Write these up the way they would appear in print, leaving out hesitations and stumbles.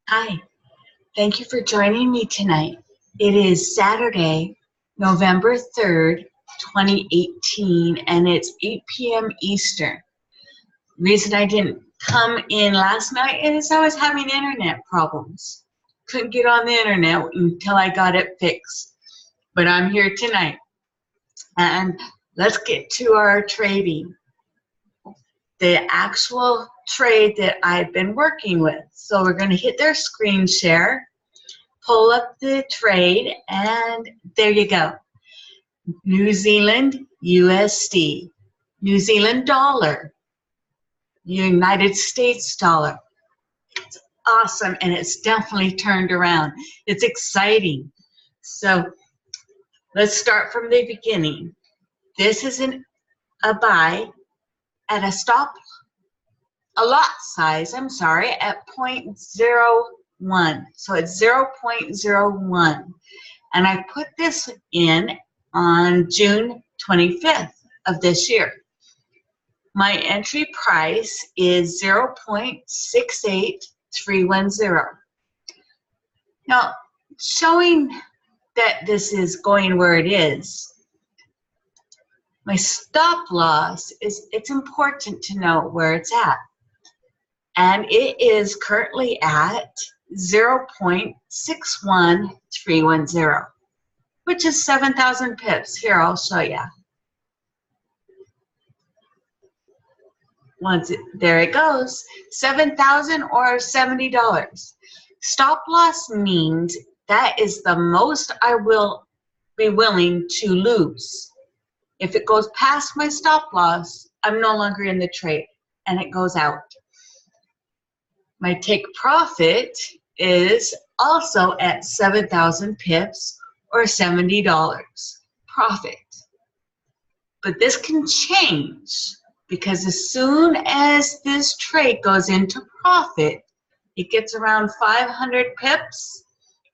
Hi, thank you for joining me tonight. It is Saturday, November 3rd, 2018, and it's 8 p.m. Eastern. The reason I didn't come in last night is I was having internet problems. Couldn't get on the internet until I got it fixed. But I'm here tonight. And let's get to our trading. The actual trade that I've been working with. So we're going to hit their screen share, pull up the trade, and there you go. New Zealand USD, New Zealand dollar, United States dollar. It's awesome, and it's definitely turned around. It's exciting. So let's start from the beginning. This is a buy at a lot size, at 0.01. So it's 0.01. And I put this in on June 25th of this year. My entry price is 0.68310. Now, showing that this is going where it is, my stop loss it's important to know where it's at. And it is currently at 0.61310, which is 7,000 pips. Here, I'll show you. There it goes, 7,000 or $70. Stop loss means that is the most I will be willing to lose. If it goes past my stop loss, I'm no longer in the trade, and it goes out. My take profit is also at 7,000 pips or $70 profit. But this can change because as soon as this trade goes into profit, it gets around 500 pips,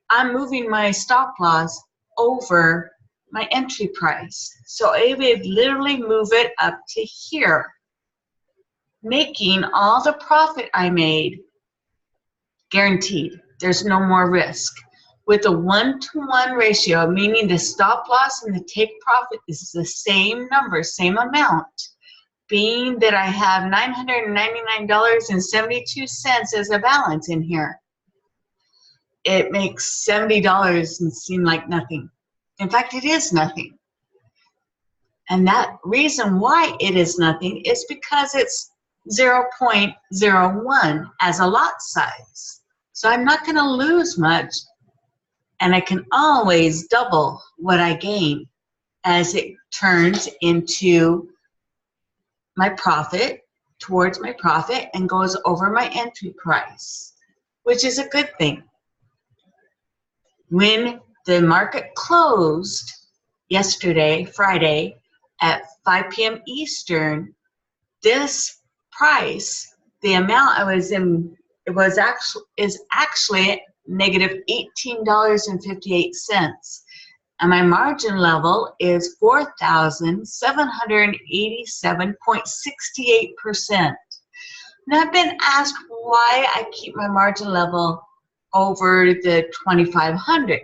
I'm moving my stop loss over my entry price. So it would literally move it up to here, making all the profit I made guaranteed. There's no more risk. With a 1-to-1 ratio, meaning the stop loss and the take profit is the same number, same amount, being that I have $999.72 as a balance in here, it makes $70 seem like nothing. In fact, it is nothing. And that reason why it is nothing is because it's 0.01 as a lot size. So I'm not going to lose much, and I can always double what I gain as it turns into my profit, towards my profit, and goes over my entry price, which is a good thing. When the market closed yesterday, Friday, at 5 p.m. Eastern, this price, the amount I was in, is actually negative $18.58. And my margin level is 4,787.68%. Now, I've been asked why I keep my margin level over the 2,500,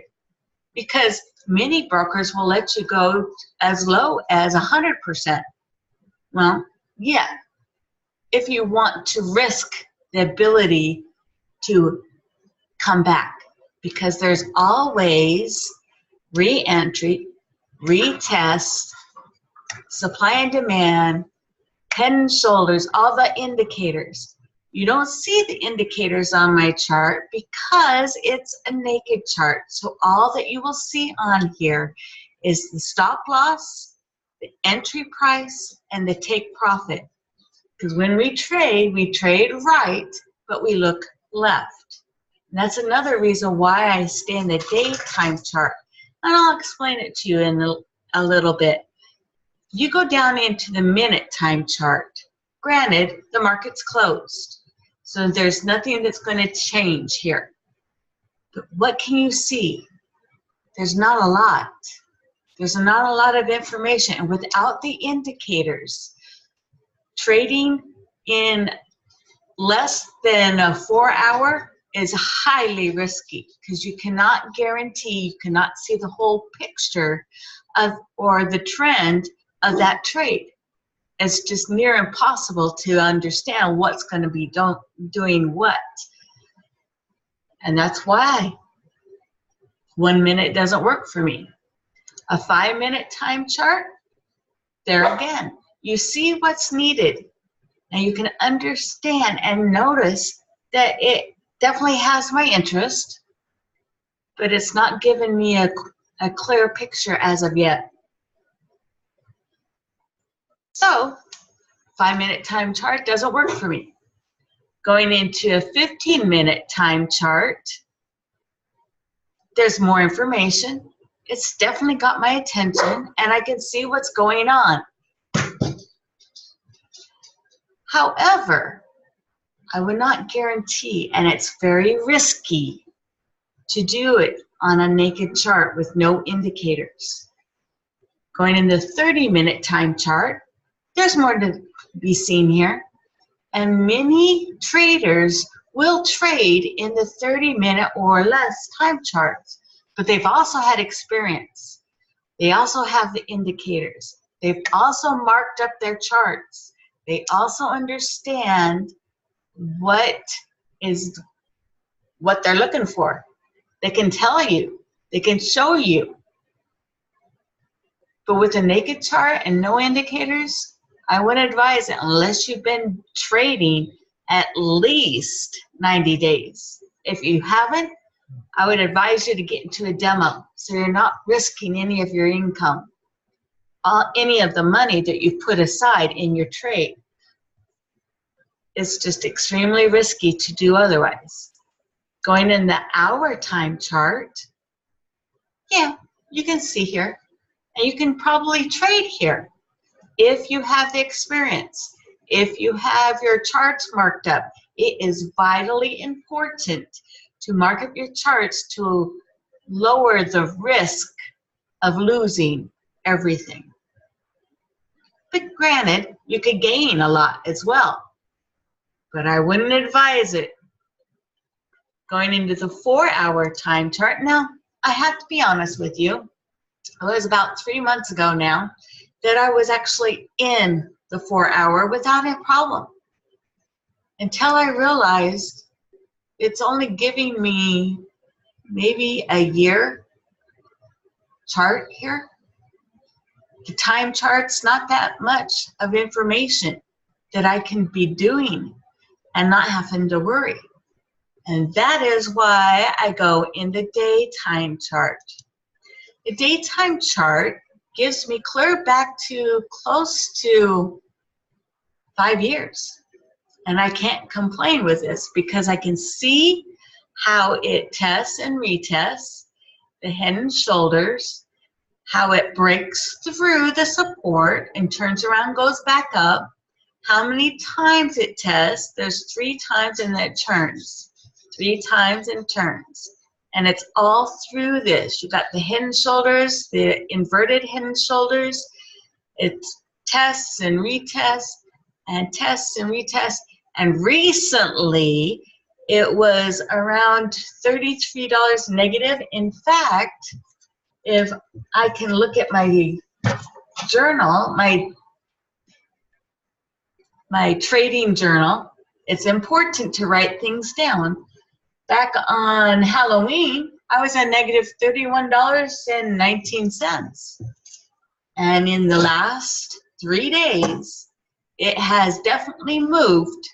because many brokers will let you go as low as 100%. Well, yeah, if you want to risk the ability to come back, because there's always re-entry, retest, supply and demand, head and shoulders, all the indicators. You don't see the indicators on my chart because it's a naked chart. So all that you will see on here is the stop loss, the entry price, and the take profit. Because when we trade right, but we look left. And that's another reason why I stay in the daytime chart. And I'll explain it to you in a little bit. You go down into the minute time chart. Granted, the market's closed, so there's nothing that's going to change here. But what can you see? There's not a lot. There's not a lot of information. And without the indicators, trading in less than a 4 hour is highly risky because you cannot guarantee, you cannot see the whole picture of or the trend of that trade. It's just near impossible to understand what's going to be doing what. And that's why 1 minute doesn't work for me. A 5-minute time chart, there again, you see what's needed and you can understand and notice that it definitely has my interest, but it's not giving me a clear picture as of yet. So 5-minute time chart doesn't work for me. Going into a 15-minute time chart, there's more information. It's definitely got my attention and I can see what's going on. However, I would not guarantee, and it's very risky to do it on a naked chart with no indicators. Going in the 30-minute time chart, there's more to be seen here. And many traders will trade in the 30-minute or less time charts, but they've also had experience. They also have the indicators. They've also marked up their charts. They also understand what they're looking for. They can tell you, they can show you. But with a naked chart and no indicators, I wouldn't advise it unless you've been trading at least 90 days. If you haven't, I would advise you to get into a demo so you're not risking any of your income, any of the money that you've put aside in your trade. It's just extremely risky to do otherwise. Going in the hour time chart, yeah, you can see here, and you can probably trade here if you have the experience. If you have your charts marked up, it is vitally important to mark up your charts to lower the risk of losing everything. But granted, you could gain a lot as well, but I wouldn't advise it. Going into the 4-hour time chart, now I have to be honest with you, it was about 3 months ago now that I was actually in the 4-hour without a problem, until I realized it's only giving me maybe a year chart here. The time chart's not that much of information that I can be doing and not having to worry. And that is why I go in the daytime chart. The daytime chart gives me clear back to close to 5 years. And I can't complain with this because I can see how it tests and retests the head and shoulders, how it breaks through the support and turns around, goes back up, how many times it tests. There's 3 times and then it turns. 3 times and turns. And it's all through this. You got the head and shoulders, the inverted head and shoulders. It tests and retests and tests and retests. And recently, it was around $33 negative. In fact, if I can look at my journal, my trading journal, it's important to write things down. Back on Halloween, I was at negative $31.19. And in the last 3 days, it has definitely moved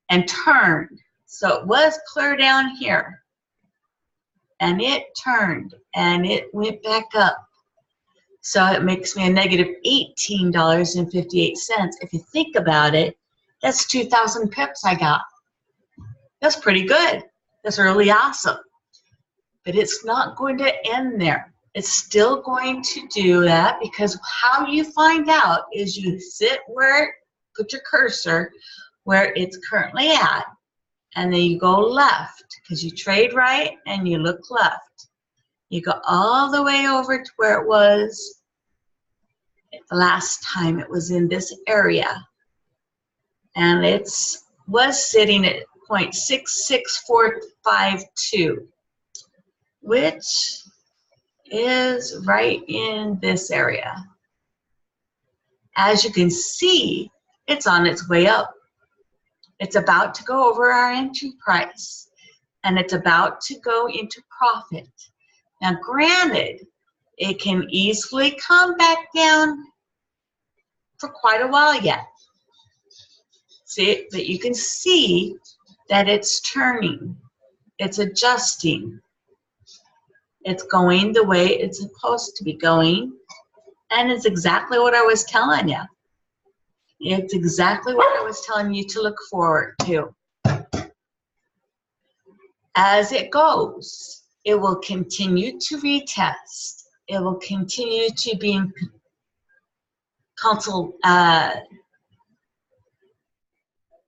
and turned. So it was clear down here. And it turned and it went back up. So it makes me a negative $18.58. If you think about it, that's 2,000 pips I got. That's pretty good. That's really awesome. But it's not going to end there. It's still going to do that because how you find out is you sit where, put your cursor where it's currently at, and then you go left because you trade right and you look left. You go all the way over to where it was the last time. It was in this area. And it was sitting at 0.66452, which is right in this area. As you can see, it's on its way up. It's about to go over our entry price, and it's about to go into profit. Now, granted, it can easily come back down for quite a while yet. See, but you can see that it's turning, it's adjusting, it's going the way it's supposed to be going, and it's exactly what I was telling you. It's exactly what I was telling you to look forward to. As it goes, it will continue to retest. It will continue to be in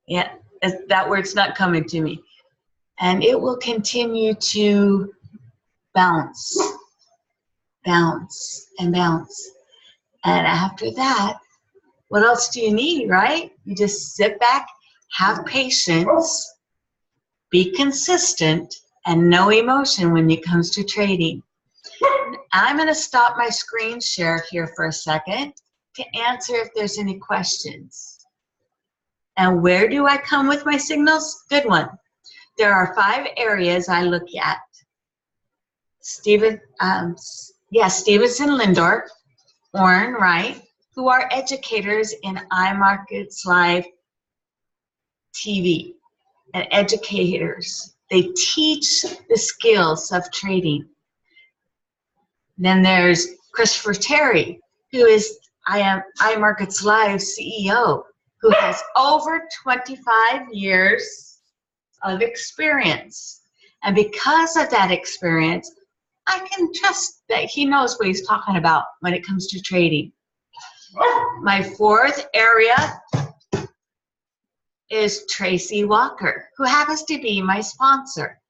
yeah, that word's not coming to me. And it will continue to bounce, bounce, and bounce. And after that, what else do you need, right? You just sit back, have patience, be consistent, and no emotion when it comes to trading. I'm going to stop my screen share here for a second to answer if there's any questions. And where do I come with my signals? Good one. There are 5 areas I look at. Stevenson Lindor, Orrin Wright, who are educators in iMarkets Live TV, and educators. They teach the skills of trading. Then there's Christopher Terry, who is iMarkets Live CEO, who has over 25 years of experience. And because of that experience, I can trust that he knows what he's talking about when it comes to trading. My 4th area is Tracy Walker, who happens to be my sponsor.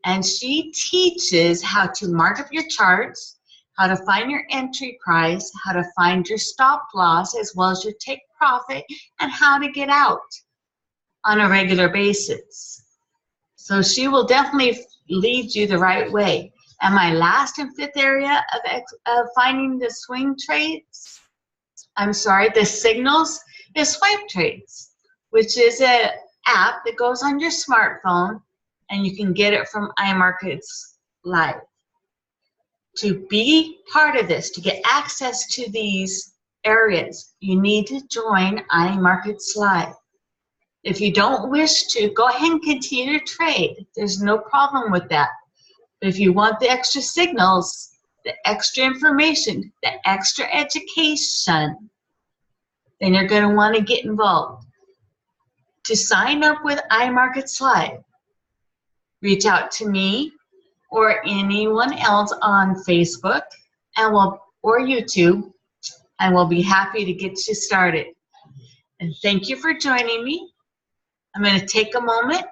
And she teaches how to mark up your charts, how to find your entry price, how to find your stop loss, as well as your take profit, and how to get out on a regular basis. So she will definitely lead you the right way. And my last and 5th area of finding the swing trades, the signals, is swipe trades, which is an app that goes on your smartphone, and you can get it from iMarkets Live. To be part of this, to get access to these areas, you need to join iMarkets Live. If you don't wish to, go ahead and continue to trade. There's no problem with that. But if you want the extra signals, the extra information, the extra education, then you're going to want to get involved. To sign up with iMarkets Live, reach out to me or anyone else on Facebook or YouTube, and we'll be happy to get you started. And thank you for joining me. I'm going to take a moment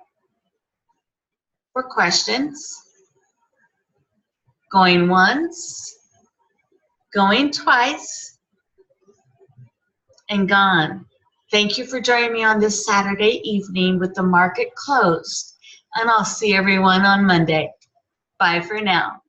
for questions. Going once, going twice, and gone. Thank you for joining me on this Saturday evening with the market closed. And I'll see everyone on Monday. Bye for now.